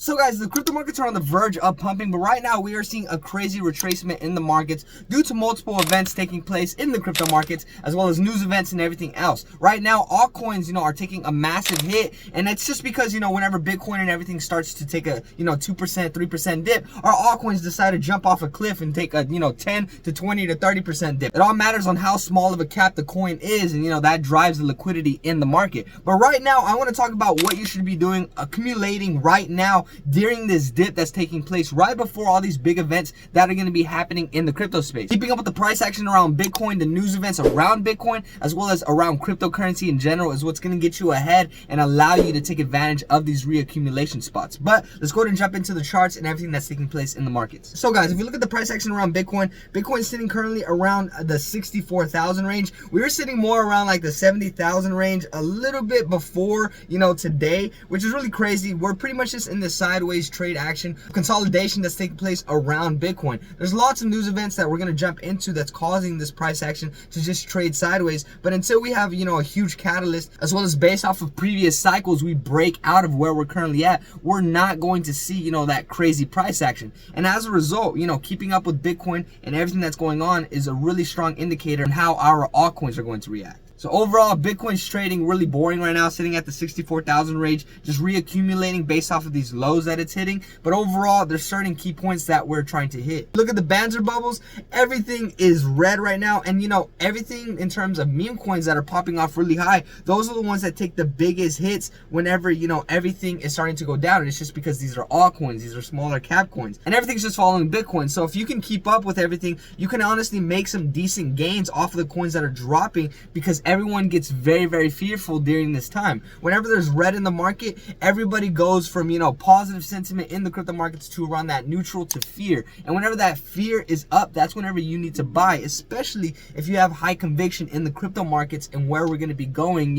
So guys, the crypto markets are on the verge of pumping, but right now we are seeing a crazy retracement in the markets due to multiple events taking place in the crypto markets, as well as news events and everything else. Right now, altcoins, are taking a massive hit, and it's just because, whenever Bitcoin and everything starts to take a, 2%, 3% dip, our altcoins decide to jump off a cliff and take a, 10 to 20 to 30% dip. It all matters on how small of a cap the coin is, and, that drives the liquidity in the market. But right now, I want to talk about what you should be doing, accumulating right now during this dip that's taking place right before all these big events that are going to be happening in the crypto space. Keeping up with the price action around Bitcoin, the news events around Bitcoin, as well as around cryptocurrency in general is what's going to get you ahead and allow you to take advantage of these reaccumulation spots. But let's go ahead and jump into the charts and everything that's taking place in the markets. So guys, if you look at the price action around Bitcoin, Bitcoin's sitting currently around the 64,000 range. We were sitting more around like the 70,000 range a little bit before, today, which is really crazy. We're pretty much just in this sideways trade action consolidation that's taking place around Bitcoin. There's lots of news events that we're going to jump into that's causing this price action to just trade sideways, but until we have a huge catalyst, as well as based off of previous cycles, we break out of where we're currently at, we're not going to see that crazy price action. And as a result, keeping up with Bitcoin and everything that's going on is a really strong indicator on how our altcoins are going to react. So overall, Bitcoin's trading really boring right now, sitting at the 64,000 range, just reaccumulating based off of these lows that it's hitting. But overall, there's certain key points that we're trying to hit. Look at the Banzer bubbles. Everything is red right now. And everything in terms of meme coins that are popping off really high, those are the ones that take the biggest hits whenever, everything is starting to go down. And it's just because these are altcoins, these are smaller cap coins, and everything's just following Bitcoin. So if you can keep up with everything, you can honestly make some decent gains off of the coins that are dropping, because everyone gets very, very fearful during this time. Whenever there's red in the market, everybody goes from, positive sentiment in the crypto markets to around that neutral to fear. And whenever that fear is up, that's whenever you need to buy, especially if you have high conviction in the crypto markets and where we're going to be going,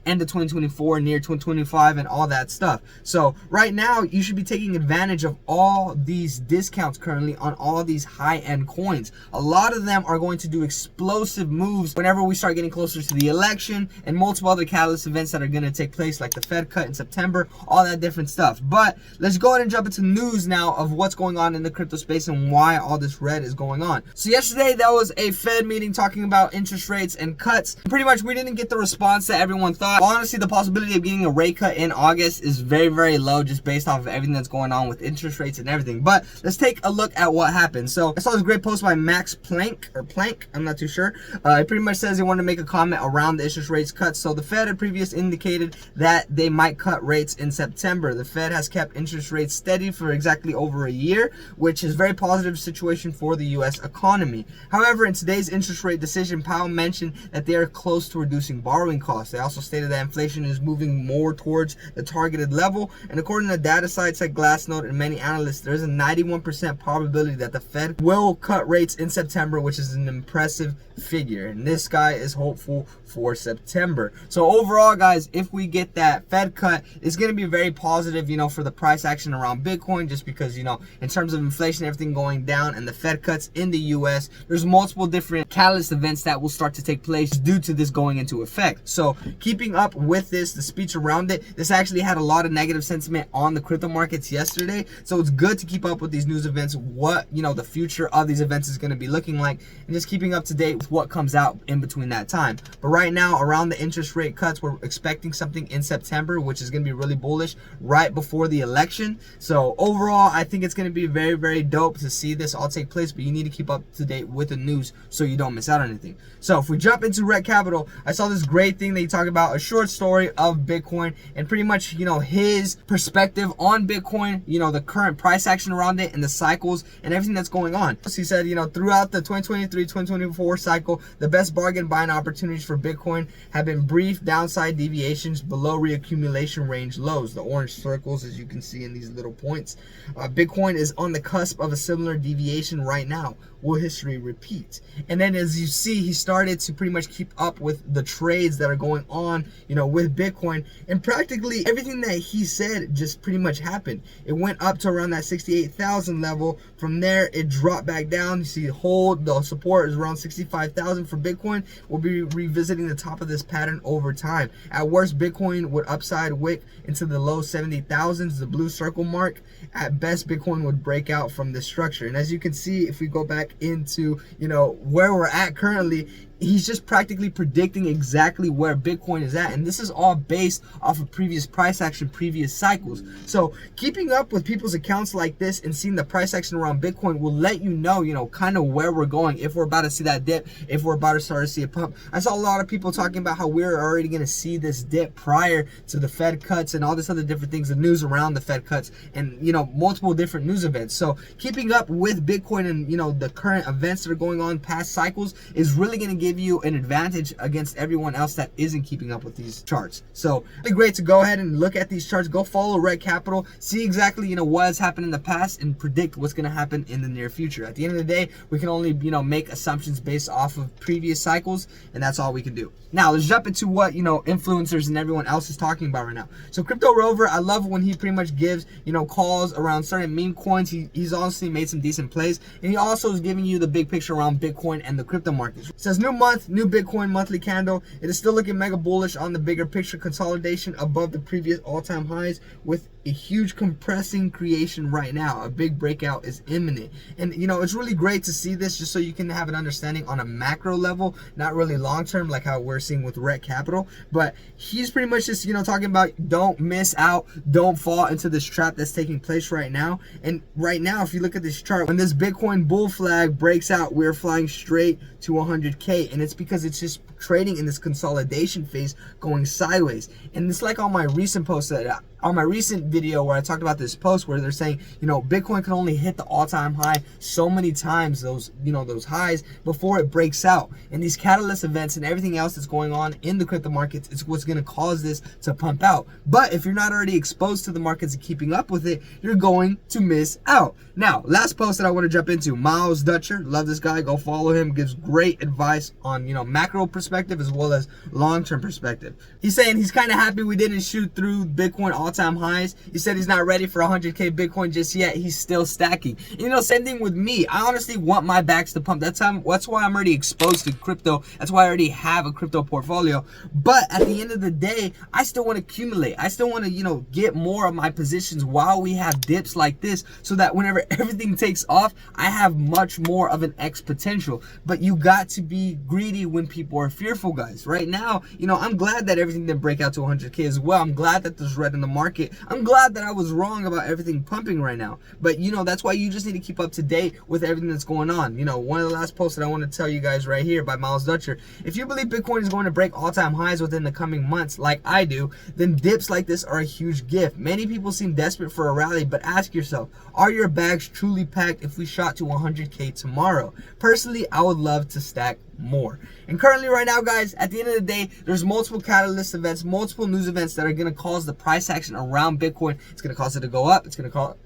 end of 2024, near 2025 and all that stuff. So right now, you should be taking advantage of all these discounts currently on all these high-end coins. A lot of them are going to do explosive moves whenever we start getting closer to the election and multiple other catalyst events that are going to take place, like the Fed cut in September, all that different stuff. But let's go ahead and jump into news now of what's going on in the crypto space and why all this red is going on. So yesterday, there was a Fed meeting talking about interest rates and cuts. Pretty much, we didn't get the response that everyone thought. Honestly, the possibility of getting a rate cut in August is very, very low, just based off of everything that's going on with interest rates and everything. But let's take a look at what happened. So I saw this great post by Max Planck, I'm not too sure. It pretty much says he wanted to make a comment around the interest rates cuts. So the Fed had previously indicated that they might cut rates in September. The Fed has kept interest rates steady for exactly over a year, which is a very positive situation for the US economy. However, in today's interest rate decision, Powell mentioned that they are close to reducing borrowing costs. They also stated that inflation is moving more towards the targeted level, and according to data sites like Glassnode and many analysts, there's a 91% probability that the Fed will cut rates in September, which is an impressive figure, and this guy is hopeful for September. So overall, guys, if we get that Fed cut, it's going to be very positive, for the price action around Bitcoin, just because, in terms of inflation, everything going down, and the Fed cuts in the US, there's multiple different catalyst events that will start to take place due to this going into effect. So keeping up with this, the speech around it, this actually had a lot of negative sentiment on the crypto markets yesterday. So it's good to keep up with these news events, what, the future of these events is going to be looking like, and just keeping up to date with what comes out in between that time. But right now, around the interest rate cuts, we're expecting something in September, which is going to be really bullish right before the election. So overall, I think it's going to be very, very dope to see this all take place, but you need to keep up to date with the news so you don't miss out on anything. So if we jump into Red Capital, I saw this great thing that he talked about, a short story of Bitcoin and pretty much, his perspective on Bitcoin, the current price action around it and the cycles and everything that's going on. So he said, throughout the 2023-2024 cycle, the best bargain buying opportunities for Bitcoin have been brief downside deviations below reaccumulation range lows, the orange circles, as you can see in these little points. Bitcoin is on the cusp of a similar deviation right now. Will history repeat? And then, as you see, he started to pretty much keep up with the trades that are going on, with Bitcoin, and practically everything that he said just pretty much happened. It went up to around that 68,000 level. From there, it dropped back down. You see, the support is around 65,000 for Bitcoin. We'll be revisiting revisiting the top of this pattern over time. At worst, Bitcoin would upside wick into the low 70,000s, the blue circle mark. At best, Bitcoin would break out from this structure. And as you can see, if we go back into, where we're at currently, he's just practically predicting exactly where Bitcoin is at. And this is all based off of previous price action, previous cycles. So keeping up with people's accounts like this and seeing the price action around Bitcoin will let you know, kind of where we're going, if we're about to see that dip, if we're about to start to see a pump. I saw a lot of people talking about how we're already going to see this dip prior to the Fed cuts and all this other different things, the news around the Fed cuts and, multiple different news events. So keeping up with Bitcoin and, the current events that are going on past cycles is really going to give you an advantage against everyone else that isn't keeping up with these charts. So it's great to go ahead and look at these charts, go follow Red Capital, see exactly what has happened in the past and predict what's going to happen in the near future. At the end of the day, we can only make assumptions based off of previous cycles, and that's all we can do. Now let's jump into what influencers and everyone else is talking about right now. So Crypto Rover, I love when he pretty much gives calls around certain meme coins. He's honestly made some decent plays, and he also is giving you the big picture around Bitcoin and the crypto markets. It says new month, new Bitcoin monthly candle. It is still looking mega bullish on the bigger picture, consolidation above the previous all-time highs with a huge compressing creation right now. A big breakout is imminent. And it's really great to see this just so you can have an understanding on a macro level, not really long term like how we're seeing with Red Capital. But he's pretty much just talking about don't miss out, don't fall into this trap that's taking place right now. And right now, if you look at this chart, when this Bitcoin bull flag breaks out, we're flying straight to 100K, and it's because it's just trading in this consolidation phase going sideways. And it's like on my recent post that on my recent video where I talked about this post where they're saying Bitcoin can only hit the all-time high so many times, those those highs, before it breaks out. And these catalyst events and everything else that's going on in the crypto markets is what's going to cause this to pump out. But if you're not already exposed to the markets and keeping up with it, you're going to miss out. Now, last post that I want to jump into, Miles Dutcher, love this guy, go follow him, gives great advice on macro perspective as well as long-term perspective. He's saying he's kind of happy we didn't shoot through Bitcoin all-time highs. He said he's not ready for 100K Bitcoin just yet. He's still stacking. Same thing with me. I honestly want my backs to pump. That's why I'm already exposed to crypto. That's why I already have a crypto portfolio. But at the end of the day, I still want to accumulate. I still want to, get more of my positions while we have dips like this, so that whenever everything takes off, I have much more of an X potential. But you got to be greedy when people are fearful, guys. Right now, I'm glad that everything didn't break out to 100K as well. I'm glad that there's red in the market. I'm glad that I was wrong about everything pumping right now. But that's why you just need to keep up to date with everything that's going on. One of the last posts that I want to tell you guys right here by Miles Dutcher, if you believe Bitcoin is going to break all-time highs within the coming months like I do, then dips like this are a huge gift. Many people seem desperate for a rally, but ask yourself, are your bags truly packed if we shot to 100K tomorrow? Personally, I would love to stack more. And currently right now, guys, at the end of the day, there's multiple catalyst events, multiple news events that are going to cause the price action around Bitcoin. It's going to cause it to go up. It's going to cause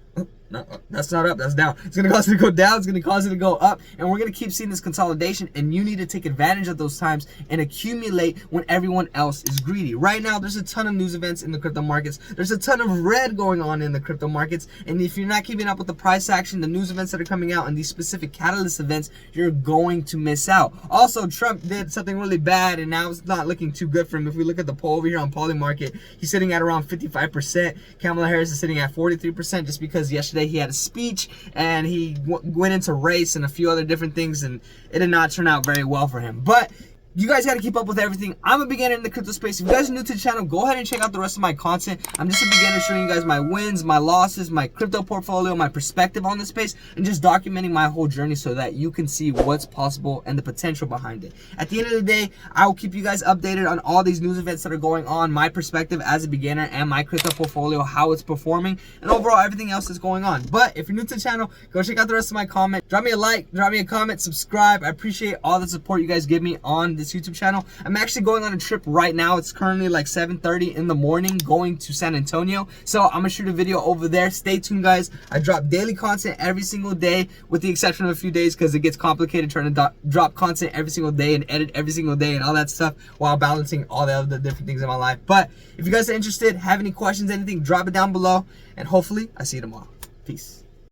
no, that's not up, that's down. It's going to cause it to go down, it's going to cause it to go up, and we're going to keep seeing this consolidation, and you need to take advantage of those times and accumulate when everyone else is greedy. Right now, there's a ton of news events in the crypto markets. There's a ton of red going on in the crypto markets, and if you're not keeping up with the price action, the news events that are coming out, and these specific catalyst events, you're going to miss out. Also, Trump did something really bad, and now it's not looking too good for him. If we look at the poll over here on Polymarket, he's sitting at around 55%. Kamala Harris is sitting at 43% just because yesterday he had a speech and he went into race and a few other different things, and it did not turn out very well for him. But you guys got to keep up with everything. I'm a beginner in the crypto space. If you guys are new to the channel, go ahead and check out the rest of my content. I'm just a beginner showing you guys my wins, my losses, my crypto portfolio, my perspective on the space, and just documenting my whole journey so that you can see what's possible and the potential behind it. At the end of the day, I will keep you guys updated on all these news events that are going on, my perspective as a beginner, and my crypto portfolio, how it's performing, and overall everything else that's going on. But if you're new to the channel, go check out the rest of my comment. Drop me a like, drop me a comment, subscribe. I appreciate all the support you guys give me on this YouTube channel. I'm actually going on a trip right now. It's currently like 7:30 in the morning going to San Antonio. So I'm gonna shoot a video over there. Stay tuned, guys. I drop daily content every single day with the exception of a few days because it gets complicated trying to drop content every single day and edit every single day and all that stuff while balancing all the other different things in my life. But if you guys are interested, have any questions, anything, drop it down below, and hopefully I see you tomorrow. Peace.